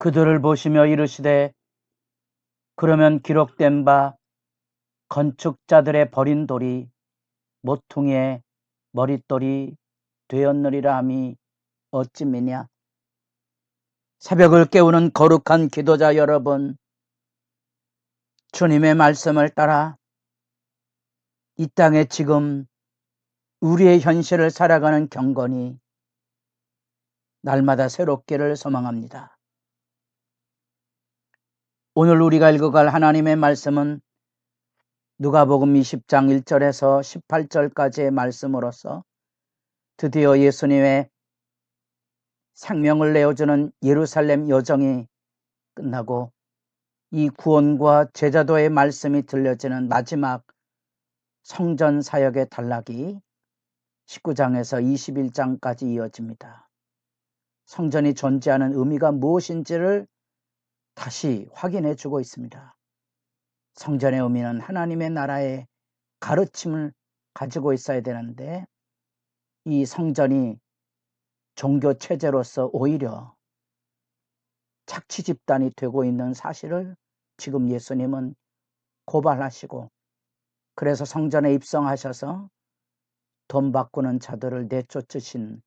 그들을 보시며 이르시되 그러면 기록된 바 건축자들의 버린 돌이 모퉁이의 머릿돌이 되었느리라 함이 어찌미냐. 새벽을 깨우는 거룩한 기도자 여러분, 주님의 말씀을 따라 이 땅에 지금 우리의 현실을 살아가는 경건이 날마다 새롭기를 소망합니다. 오늘 우리가 읽어갈 하나님의 말씀은 누가복음 20장 1절에서 18절까지의 말씀으로서 드디어 예수님의 생명을 내어주는 예루살렘 여정이 끝나고 이 구원과 제자도의 말씀이 들려지는 마지막 성전 사역의 단락이 19장에서 21장까지 이어집니다. 성전이 존재하는 의미가 무엇인지를 다시 확인해 주고 있습니다. 성전의 의미는 하나님의 나라의 가르침을 가지고 있어야 되는데 이 성전이 종교 체제로서 오히려 착취 집단이 되고 있는 사실을 지금 예수님은 고발하시고, 그래서 성전에 입성하셔서 돈 바꾸는 자들을 내쫓으신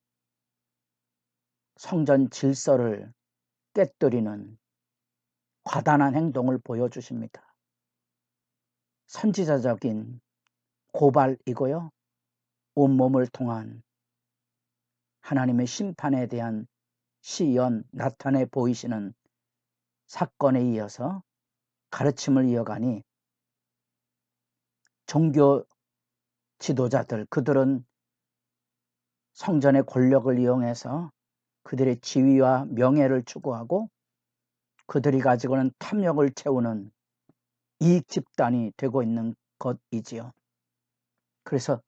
성전 질서를 깨뜨리는 과단한 행동을 보여주십니다. 선지자적인 고발이고요, 온몸을 통한 하나님의 심판에 대한 시연 나타내 보이시는 사건에 이어서 가르침을 이어가니 종교 지도자들, 그들은 성전의 권력을 이용해서 그들의 지위와 명예를 추구하고 그들이 가지고는 탐욕을 채우는 이익 집단이 되고 있는 것이지요. 그래서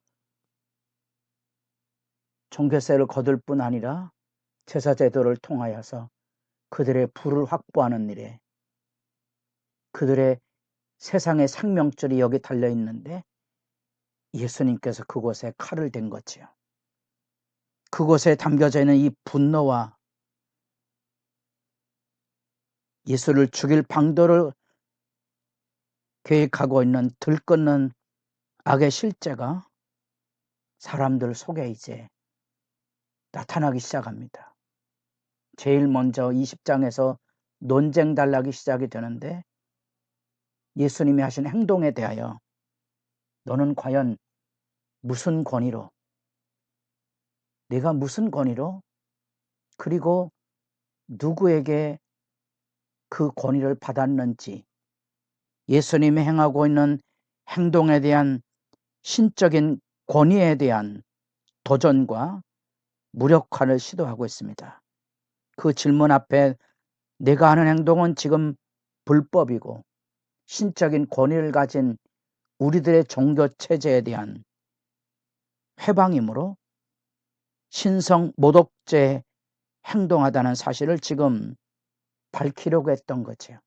종교세를 거둘 뿐 아니라 제사제도를 통하여서 그들의 부를 확보하는 일에, 그들의 세상의 생명줄이 여기 달려있는데 예수님께서 그곳에 칼을 댄 거지요. 그곳에 담겨져 있는 이 분노와 예수를 죽일 방도를 계획하고 있는 들끓는 악의 실제가 사람들 속에 이제 나타나기 시작합니다. 제일 먼저 20장에서 논쟁 단락이 시작이 되는데 예수님이 하신 행동에 대하여 너는 과연 무슨 권위로, 내가 무슨 권위로, 그리고 누구에게 그 권위를 받았는지, 예수님이 행하고 있는 행동에 대한 신적인 권위에 대한 도전과 무력화를 시도하고 있습니다. 그 질문 앞에 내가 하는 행동은 지금 불법이고 신적인 권위를 가진 우리들의 종교 체제에 대한 회방이므로 신성 모독죄에 행동하다는 사실을 지금 밝히려고 했던 거죠.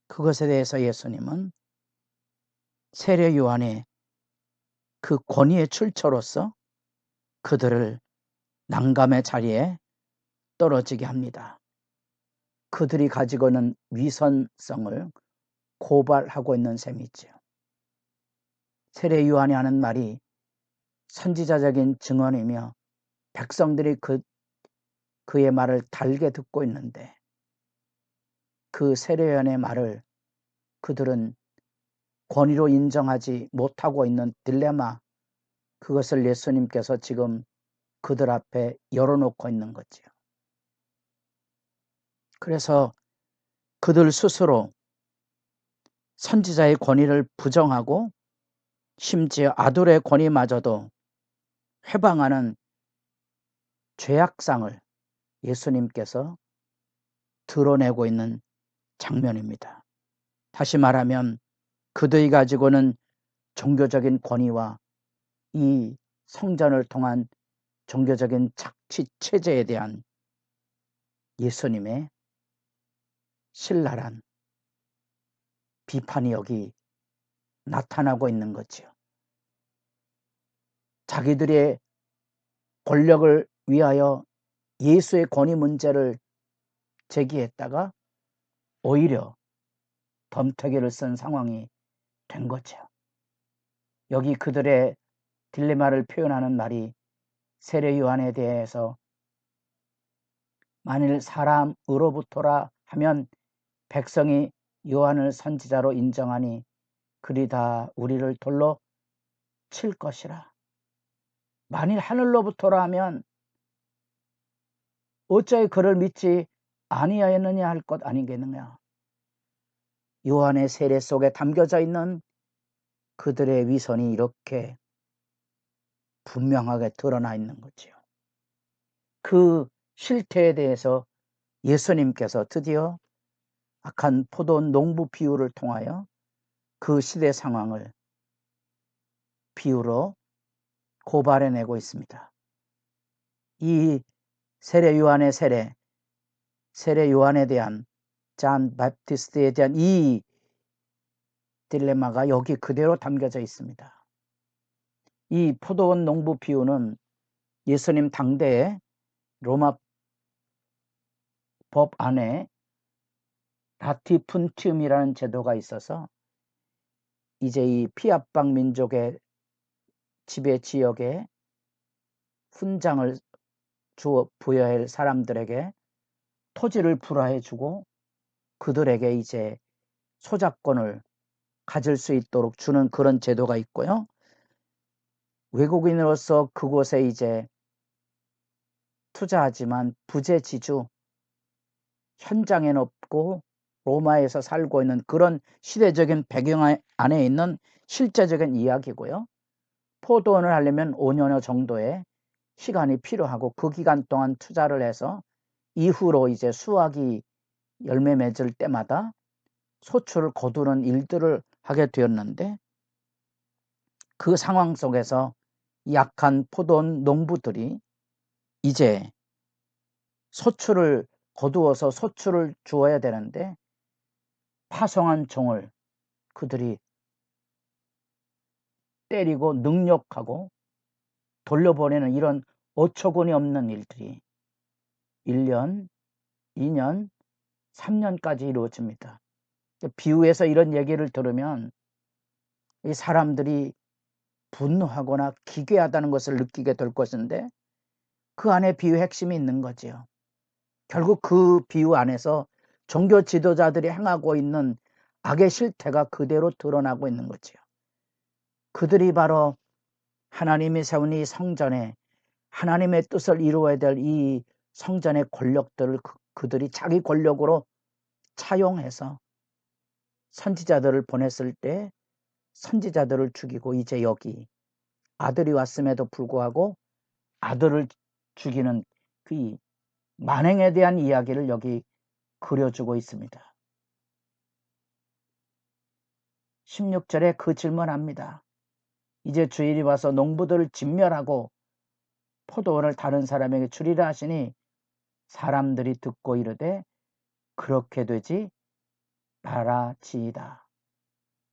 그것에 대해서 예수님은 세례 요한의 그 권위의 출처로서 그들을 난감의 자리에 떨어지게 합니다. 그들이 가지고 있는 위선성을 고발하고 있는 셈이지요. 세례 요한이 하는 말이 선지자적인 증언이며 백성들이 그의 말을 달게 듣고 있는데 그 세례 요한의 말을 그들은 권위로 인정하지 못하고 있는 딜레마, 그것을 예수님께서 지금 그들 앞에 열어놓고 있는 거지요. 그래서 그들 스스로 선지자의 권위를 부정하고 심지어 아들의 권위마저도 회방하는 죄악상을 예수님께서 드러내고 있는 장면입니다. 다시 말하면 그들이 가지고는 종교적인 권위와 이 성전을 통한 종교적인 착취 체제에 대한 예수님의 신랄한 비판이 여기 나타나고 있는 거지요. 자기들의 권력을 위하여 예수의 권위 문제를 제기했다가 오히려 덤터기를 쓴 상황이 된 거죠. 여기 그들의 딜레마를 표현하는 말이 세례 요한에 대해서 만일 사람으로부터라 하면 백성이 요한을 선지자로 인정하니 그리 다 우리를 돌로 칠 것이라. 만일 하늘로부터라 하면 어찌 그를 믿지 아니하였느냐 할 것 아니겠느냐. 요한의 세례 속에 담겨져 있는 그들의 위선이 이렇게 분명하게 드러나 있는 거지요. 그 실태에 대해서 예수님께서 드디어 악한 포도원 농부 비유를 통하여 그 시대 상황을 비유로 고발해내고 있습니다. 이 세례 요한의 세례 요한에 대한 잔 바프티스트에 대한 이 딜레마가 여기 그대로 담겨져 있습니다. 이 포도원 농부 비유는 예수님 당대의 로마 법 안에 라티푼티움이라는 제도가 있어서 이제 이 피압방 민족의 지배 지역에 훈장을 부여할 사람들에게 토지를 불화해 주고 그들에게 이제 소작권을 가질 수 있도록 주는 그런 제도가 있고요. 외국인으로서 그곳에 이제 투자하지만 부재지주, 현장에 없고 로마에서 살고 있는 그런 시대적인 배경 안에 있는 실제적인 이야기고요. 포도원을 하려면 5년여 정도의 시간이 필요하고 그 기간 동안 투자를 해서 이후로 이제 수확이 열매 맺을 때마다 소출을 거두는 일들을 하게 되었는데 그 상황 속에서 약한 포도원 농부들이 이제 소출을 거두어서 소출을 주어야 되는데 파송한 종을 그들이 때리고 능욕하고 돌려보내는 이런 어처구니 없는 일들이 1년, 2년, 3년까지 이루어집니다. 비유에서 이런 얘기를 들으면 이 사람들이 분노하거나 기괴하다는 것을 느끼게 될 것인데 그 안에 비유 핵심이 있는 거지요. 결국 그 비유 안에서 종교 지도자들이 행하고 있는 악의 실태가 그대로 드러나고 있는 거지요. 그들이 바로 하나님이 세운 이 성전에 하나님의 뜻을 이루어야 될 이 성전의 권력들을 그들이 자기 권력으로 차용해서 선지자들을 보냈을 때 선지자들을 죽이고 이제 여기 아들이 왔음에도 불구하고 아들을 죽이는 그 만행에 대한 이야기를 여기 그려주고 있습니다. 16절에 그 질문합니다. 이제 주일이 와서 농부들을 진멸하고 포도원을 다른 사람에게 주리라 하시니 사람들이 듣고 이르되 그렇게 되지 말아지이다.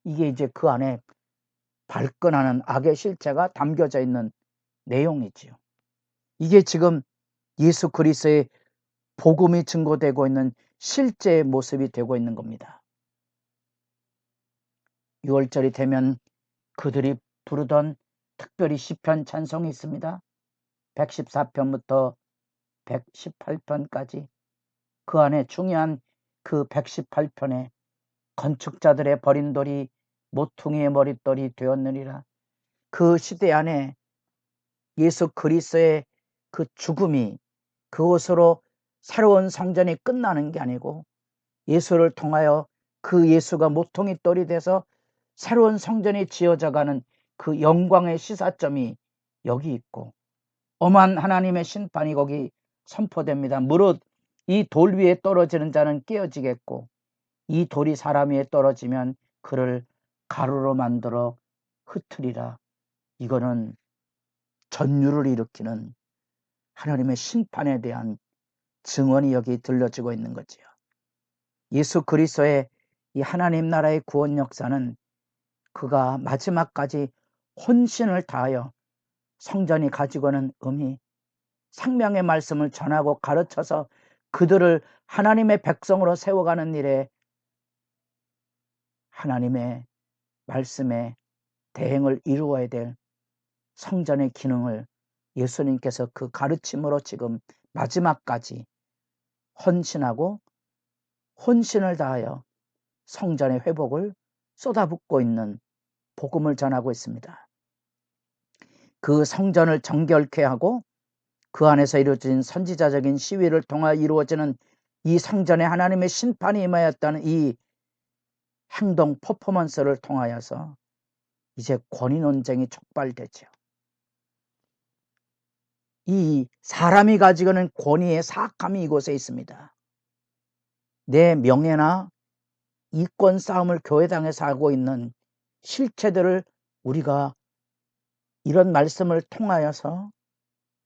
이게 이제 그 안에 발끈하는 악의 실체가 담겨져 있는 내용이지요. 이게 지금 예수 그리스도의 복음이 증거되고 있는 실제의 모습이 되고 있는 겁니다. 6월절이 되면 그들이 부르던 특별히 시편 찬송이 있습니다. 114편부터 118편까지 그 안에 중요한 그 118편에 건축자들의 버린 돌이 모퉁이의 머릿돌이 되었느니라. 그 시대 안에 예수 그리스도의 그 죽음이 그것으로 새로운 성전이 끝나는 게 아니고 예수를 통하여 그 예수가 모퉁이 돌이 돼서 새로운 성전이 지어져가는 그 영광의 시사점이 여기 있고 엄한 하나님의 심판이 거기 선포됩니다. 무릇 이 돌 위에 떨어지는 자는 깨어지겠고 이 돌이 사람 위에 떨어지면 그를 가루로 만들어 흩으리라. 이거는 전율을 일으키는 하나님의 심판에 대한 증언이 여기 들려지고 있는 거지요. 예수 그리스도의 이 하나님 나라의 구원 역사는 그가 마지막까지 혼신을 다하여 성전이 가지고는 의미, 생명의 말씀을 전하고 가르쳐서 그들을 하나님의 백성으로 세워가는 일에 하나님의 말씀에 대행을 이루어야 될 성전의 기능을 예수님께서 그 가르침으로 지금 마지막까지 헌신하고 혼신을 다하여 성전의 회복을 쏟아붓고 있는 복음을 전하고 있습니다. 그 성전을 정결케 하고 그 안에서 이루어진 선지자적인 시위를 통하여 이루어지는 이 성전에 하나님의 심판이 임하였다는 이 행동 퍼포먼스를 통하여서 이제 권위 논쟁이 촉발되죠. 이 사람이 가지고 있는 권위의 사악함이 이곳에 있습니다. 내 명예나 이권 싸움을 교회당에서 하고 있는 실체들을 우리가 이런 말씀을 통하여서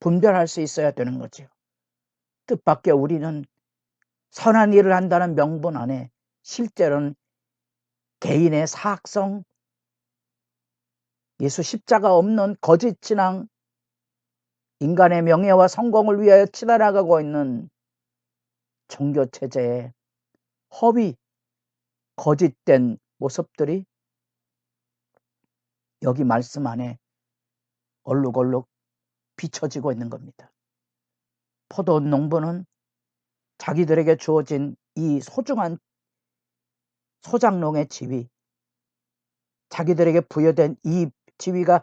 분별할 수 있어야 되는 거죠. 뜻밖의 우리는 선한 일을 한다는 명분 안에 실제로는 개인의 사악성, 예수 십자가 없는 거짓 신앙, 인간의 명예와 성공을 위하여 치달아가고 있는 종교체제의 허위, 거짓된 모습들이 여기 말씀 안에 얼룩얼룩 비춰지고 있는 겁니다. 포도 농부는 자기들에게 주어진 이 소중한 소작농의 지위, 자기들에게 부여된 이 지위가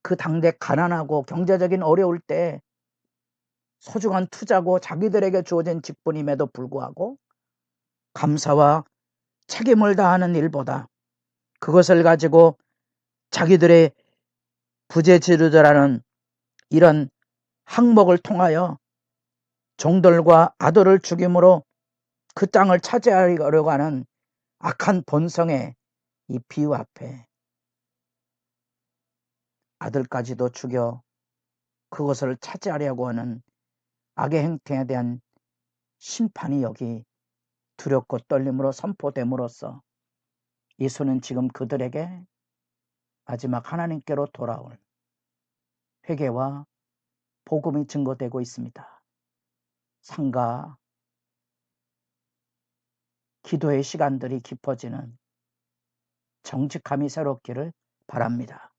그 당대 가난하고 경제적인 어려울 때 소중한 투자고 자기들에게 주어진 직분임에도 불구하고 감사와 책임을 다하는 일보다 그것을 가지고 자기들의 부재지르더라는 이런 항목을 통하여 종들과 아들을 죽임으로 그 땅을 차지하려고 하는 악한 본성의 이 비유 앞에 아들까지도 죽여 그것을 차지하려고 하는 악의 행태에 대한 심판이 여기 두렵고 떨림으로 선포됨으로써 예수는 지금 그들에게 마지막 하나님께로 돌아올 회개와 복음이 증거되고 있습니다. 상가 기도의 시간들이 깊어지는 정직함이 새롭기를 바랍니다.